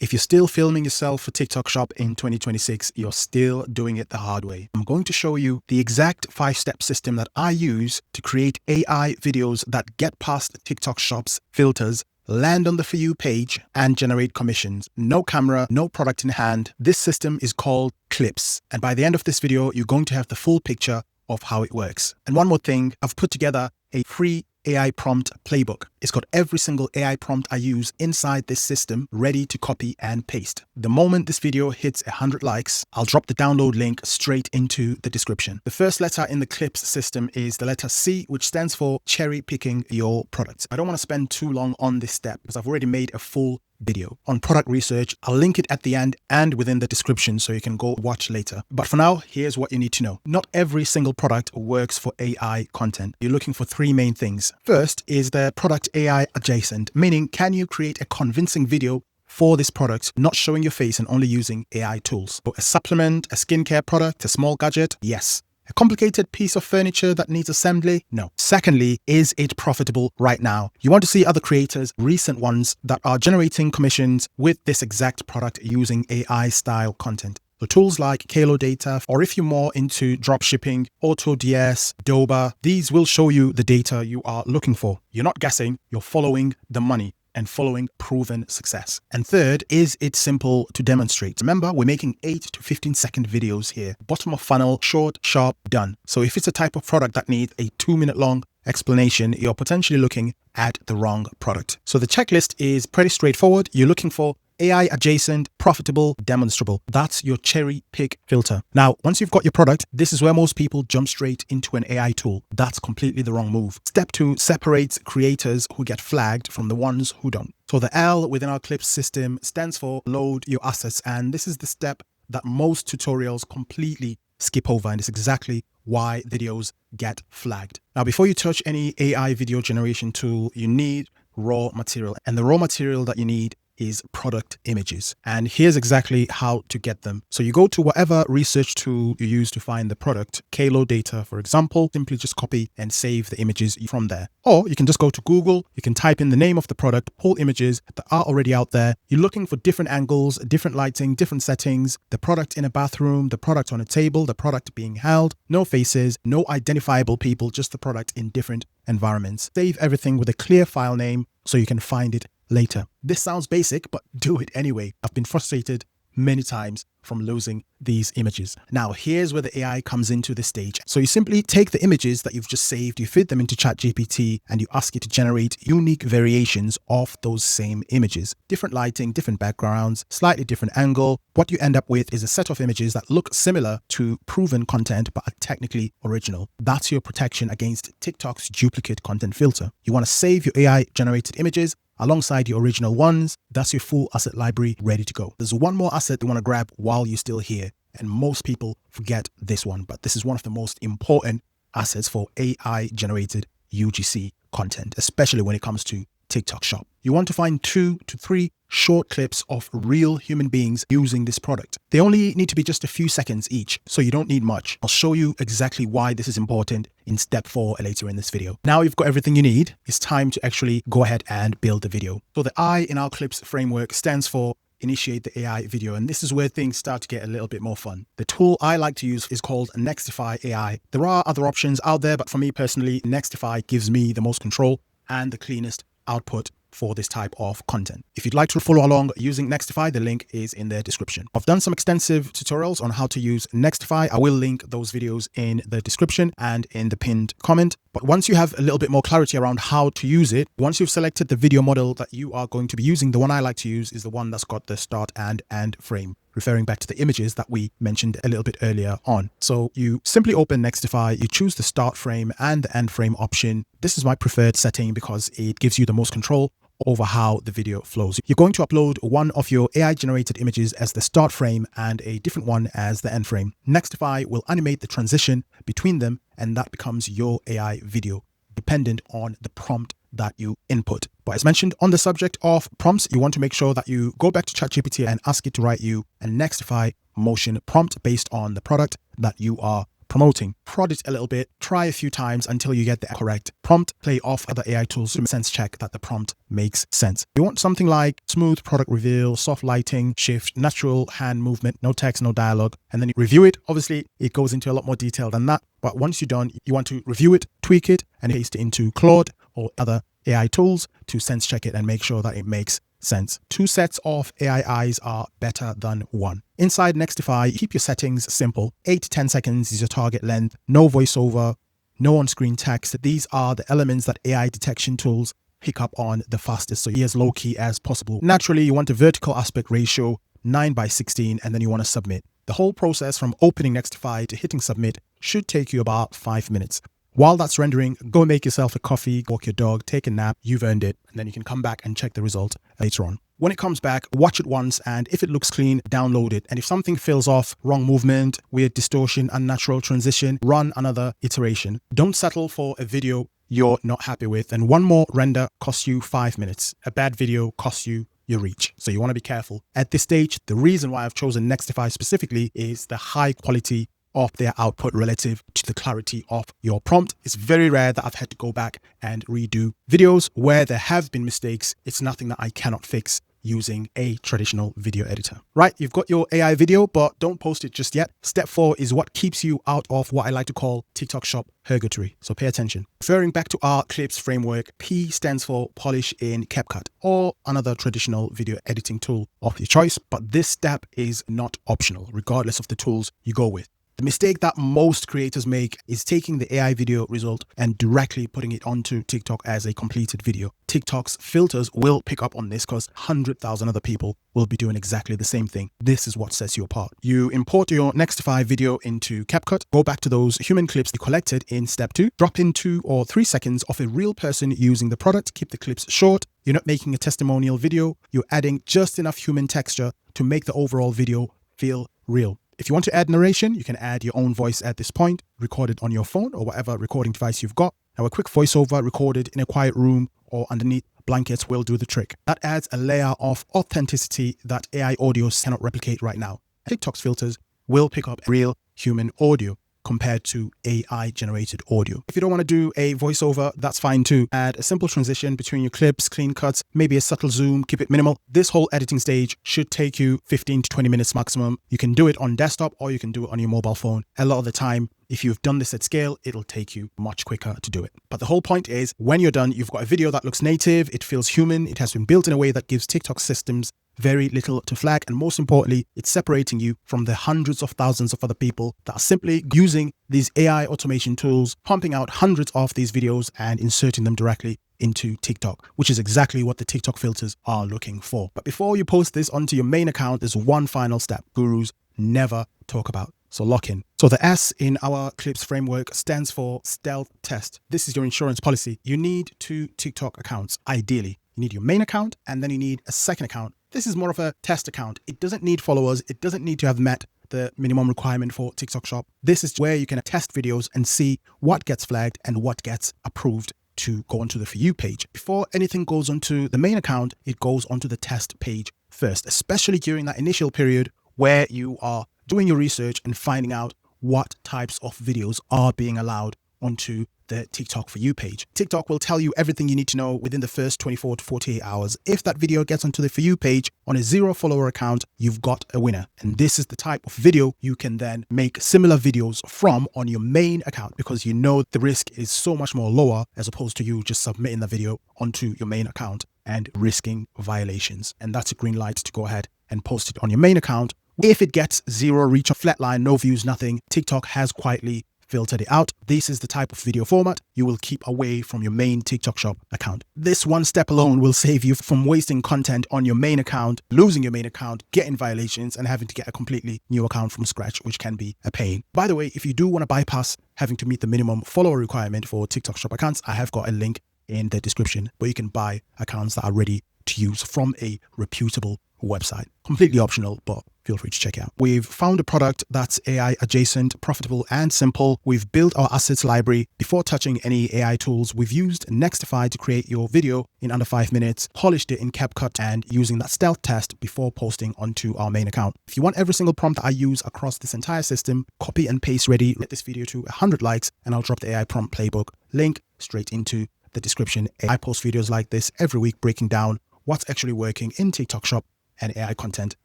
If you're still filming yourself for TikTok Shop in 2026, you're still doing it the hard way. I'm going to show you the exact 5-step system that I use to create AI videos that get past TikTok Shop's filters, land on the For You page, and generate commissions. No camera, no product in hand. This system is called Clips. And by the end of this video, you're going to have the full picture of how it works. And one more thing, I've put together a free AI prompt playbook. It's got every single AI prompt I use inside this system ready to copy and paste. The moment this video hits 100 likes, I'll drop the download link straight into the description. The first letter in the Clips system is the letter C, which stands for cherry picking your products. I don't want to spend too long on this step because I've already made a full video on product research. I'll link it at the end and within the description so you can go watch later. But for now, here's what you need to know. Not every single product works for AI content. You're looking for 3 main things. First is the product AI adjacent, meaning can you create a convincing video for this product, not showing your face and only using AI tools. So a supplement, a skincare product, a small gadget? Yes. A complicated piece of furniture that needs assembly? No. Secondly, is it profitable right now? You want to see other creators, recent ones, that are generating commissions with this exact product using AI style content. So tools like Kalo Data, or if you're more into dropshipping, AutoDS, Doba, these will show you the data you are looking for. You're not guessing, you're following the money and following proven success. And third, is it simple to demonstrate? Remember, we're making 8 to 15-second videos here. Bottom of funnel, short, sharp, done. So if it's a type of product that needs a 2-minute long explanation, you're potentially looking at the wrong product. So the checklist is pretty straightforward. You're looking for AI adjacent, profitable, demonstrable. That's your cherry pick filter. Now, once you've got your product, this is where most people jump straight into an AI tool. That's completely the wrong move. Step 2 separates creators who get flagged from the ones who don't. So the L within our Clips system stands for load your assets. And this is the step that most tutorials completely skip over. And it's exactly why videos get flagged. Now, before you touch any AI video generation tool, you need raw material. And the raw material that you need is product images. And here's exactly how to get them. So you go to whatever research tool you use to find the product, Kalo Data, for example, simply just copy and save the images from there. Or you can just go to Google, you can type in the name of the product, pull images that are already out there. You're looking for different angles, different lighting, different settings, the product in a bathroom, the product on a table, the product being held, no faces, no identifiable people, just the product in different environments. Save everything with a clear file name so you can find it later. This sounds basic, but do it anyway. I've been frustrated many times from losing these images. Now, here's where the AI comes into the stage. So you simply take the images that you've just saved, you feed them into ChatGPT, and you ask it to generate unique variations of those same images. Different lighting, different backgrounds, slightly different angle. What you end up with is a set of images that look similar to proven content, but are technically original. That's your protection against TikTok's duplicate content filter. You want to save your AI generated images alongside your original ones. That's your full asset library ready to go. There's one more asset you want to grab while you're still here, and most people forget this one, but this is one of the most important assets for AI generated UGC content, especially when it comes to TikTok Shop. You want to find 2 to 3 short clips of real human beings using this product. They only need to be just a few seconds each, so you don't need much. I'll show you exactly why this is important in step 4 later in this video. Now you've got everything you need, it's time to actually go ahead and build the video. So the I in our Clips framework stands for initiate the AI video, and this is where things start to get a little bit more fun. The tool I like to use is called Nextify AI. There are other options out there, but for me personally, Nextify gives me the most control and the cleanest output for this type of content. If you'd like to follow along using Nextify, the link is in the description. I've done some extensive tutorials on how to use Nextify. I will link those videos in the description and in the pinned comment. But once you have a little bit more clarity around how to use it, once you've selected the video model that you are going to be using, the one I like to use is the one that's got the start and end frame, referring back to the images that we mentioned a little bit earlier on. So you simply open Nextify, you choose the start frame and the end frame option. This is my preferred setting because it gives you the most control over how the video flows. You're going to upload one of your AI generated images as the start frame and a different one as the end frame. Nextify will animate the transition between them, and that becomes your AI video, dependent on the prompt that you input. But as mentioned on the subject of prompts, you want to make sure that you go back to ChatGPT and ask it to write you a Nextify motion prompt based on the product that you are promoting. Prod it a little bit, try a few times until you get the correct prompt, play off other AI tools to sense check that the prompt makes sense. You want something like smooth product reveal, soft lighting, shift, natural hand movement, no text, no dialogue, and then you review it. Obviously, it goes into a lot more detail than that, but once you're done, you want to review it, tweak it, and paste it into Claude or other AI tools to sense check it and make sure that it makes sense. 2 sets of AI eyes are better than 1. Inside Nextify, keep your settings simple. 8 to 10 seconds is your target length. No voiceover, no on-screen text. These are the elements that AI detection tools pick up on the fastest, so be as low-key as possible. Naturally, you want a vertical aspect ratio 9:16, and then you want to submit. The whole process from opening Nextify to hitting submit should take you about 5 minutes. While that's rendering, go make yourself a coffee, walk your dog, take a nap, you've earned it, and then you can come back and check the result later on. When it comes back, watch it once, and if it looks clean, download it. And if something feels off, wrong movement, weird distortion, unnatural transition, run another iteration. Don't settle for a video you're not happy with, and one more render costs you 5 minutes. A bad video costs you your reach. So you want to be careful. At this stage, the reason why I've chosen Nextify specifically is the high quality of their output relative to the clarity of your prompt. It's very rare that I've had to go back and redo videos. Where there have been mistakes, it's nothing that I cannot fix using a traditional video editor. Right, you've got your AI video, but don't post it just yet. Step 4 is what keeps you out of what I like to call TikTok Shop purgatory. So pay attention. Referring back to our Clips framework, P stands for polish in CapCut or another traditional video editing tool of your choice, but this step is not optional, regardless of the tools you go with. The mistake that most creators make is taking the AI video result and directly putting it onto TikTok as a completed video. TikTok's filters will pick up on this because 100,000 other people will be doing exactly the same thing. This is what sets you apart. You import your Nextify video into CapCut, go back to those human clips you collected in step 2, drop in 2 or 3 seconds of a real person using the product, keep the clips short. You're not making a testimonial video, you're adding just enough human texture to make the overall video feel real. If you want to add narration, you can add your own voice at this point, recorded on your phone or whatever recording device you've got. Now, a quick voiceover recorded in a quiet room or underneath blankets will do the trick. That adds a layer of authenticity that AI audios cannot replicate right now. TikTok's filters will pick up real human audio compared to AI generated audio. If you don't want to do a voiceover, that's fine too. Add a simple transition between your clips, clean cuts, maybe a subtle zoom, keep it minimal. This whole editing stage should take you 15 to 20 minutes maximum. You can do it on desktop or you can do it on your mobile phone. A lot of the time, if you've done this at scale, it'll take you much quicker to do it. But the whole point is, when you're done, you've got a video that looks native, it feels human, it has been built in a way that gives TikTok systems very little to flag, and most importantly, it's separating you from the hundreds of thousands of other people that are simply using these AI automation tools, pumping out hundreds of these videos and inserting them directly into TikTok, which is exactly what the TikTok filters are looking for. But before you post this onto your main account, there's one final step gurus never talk about. So lock in. So the S in our Clips framework stands for stealth test. This is your insurance policy. You need 2 TikTok accounts, ideally. You need your main account and then you need a second account. This is more of a test account. It doesn't need followers. It doesn't need to have met the minimum requirement for TikTok Shop. This is where you can test videos and see what gets flagged and what gets approved to go onto the For You page. Before anything goes onto the main account, it goes onto the test page first, especially during that initial period where you are doing your research and finding out what types of videos are being allowed onto the TikTok For You page. TikTok will tell you everything you need to know within the first 24 to 48 hours. If that video gets onto the For You page on a 0 follower account, you've got a winner. And this is the type of video you can then make similar videos from on your main account, because you know the risk is so much more lower as opposed to you just submitting the video onto your main account and risking violations. And that's a green light to go ahead and post it on your main account. If it gets 0 reach or flatline, no views, nothing, TikTok has quietly filtered it out. This is the type of video format you will keep away from your main TikTok Shop account. This one step alone will save you from wasting content on your main account, losing your main account, getting violations, and having to get a completely new account from scratch, which can be a pain. By the way, if you do want to bypass having to meet the minimum follower requirement for TikTok Shop accounts, I have got a link in the description where you can buy accounts that are ready to use from a reputable website. Completely optional, but feel free to check out. We've found a product that's AI adjacent, profitable, and simple. We've built our assets library before touching any AI tools. We've used Nextify to create your video in under 5 minutes, polished it in CapCut, and using that stealth test before posting onto our main account. If you want every single prompt that I use across this entire system, copy and paste ready, get this video to 100 likes, and I'll drop the AI prompt playbook link straight into the description. I post videos like this every week, breaking down what's actually working in TikTok Shop and AI content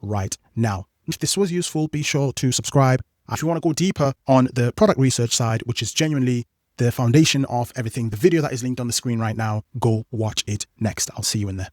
right now. If this was useful, be sure to subscribe. If you want to go deeper on the product research side, which is genuinely the foundation of everything, the video that is linked on the screen right now, go watch it next. I'll see you in there.